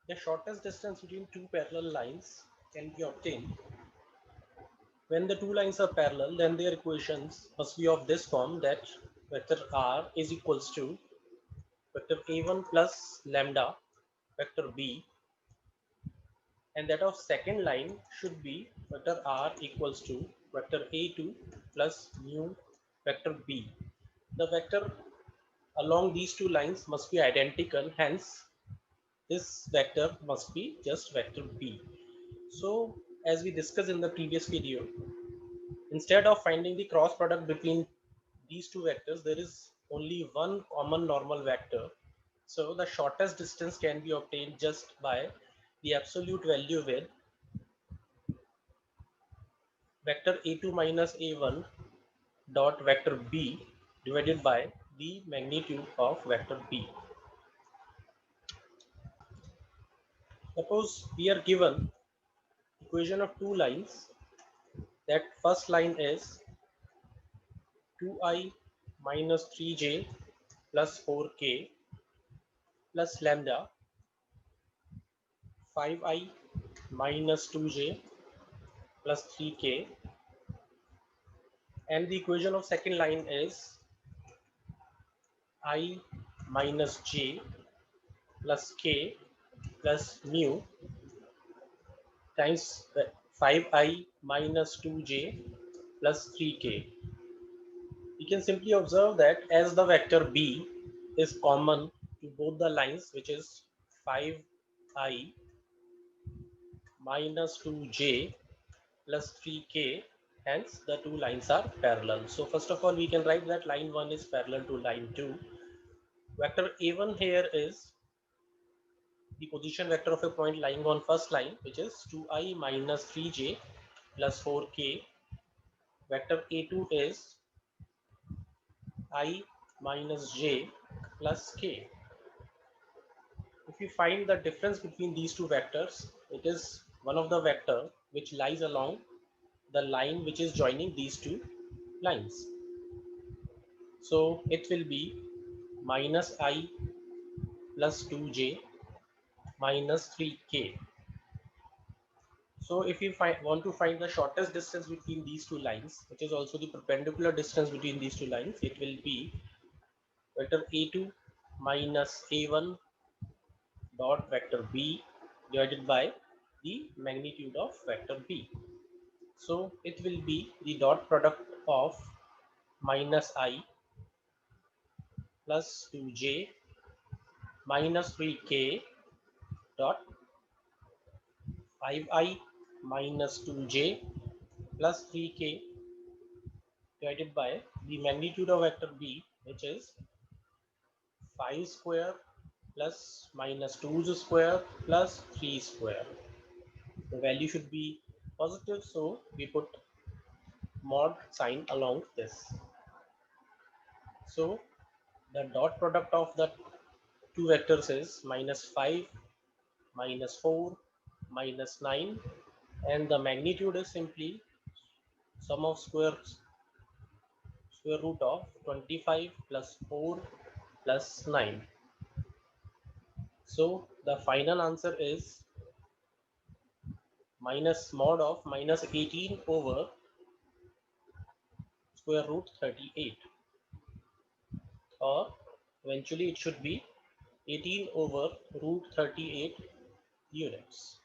The shortest distance between two parallel lines can be obtained when the two lines are parallel. Then their equations must be of this form, that vector r is equals to vector a1 plus lambda vector b, and that of second line should be vector r equals to vector a2 plus mu vector b. The vector along these two lines must be identical, hence this vector must be just vector b. So as we discussed in the previous video, instead of finding the cross product between these two vectors, there is only one common normal vector. So the shortest distance can be obtained just by the absolute value with vector a2 minus a1 dot vector b divided by the magnitude of vector b. Suppose we are given equation of two lines. That first line is 2i minus 3j plus 4k plus lambda 5i minus 2j plus 3k, and the equation of second line is I minus j plus k plus mu times 5i minus 2j plus 3k. We can simply observe that as the vector b is common to both the lines, which is 5i minus 2j plus 3k, hence the two lines are parallel. So first of all, we can write that line 1 is parallel to line 2. Vector a1 here is the position vector of a point lying on first line, which is 2i minus 3j plus 4k. Vector a2 is I minus j plus k. If you find the difference between these two vectors, it is one of the vector which lies along the line which is joining these two lines. So it will be minus I plus 2j minus 3k. So if you want to find the shortest distance between these two lines, which is also the perpendicular distance between these two lines, it will be vector a2 minus a1 dot vector b divided by the magnitude of vector b. So it will be the dot product of minus I plus 2j minus 3k dot 5i minus 2j plus 3k divided by the magnitude of vector b, which is 5 square plus minus 2 square plus 3 square. The value should be positive, so we put mod sign along this. So the dot product of the two vectors is minus 5 minus 4 minus 9, and the magnitude is simply sum of square root of 25 plus 4 plus 9. So the final answer is minus mod of minus 18 over square root 38, or eventually it should be 18 over root 38 units.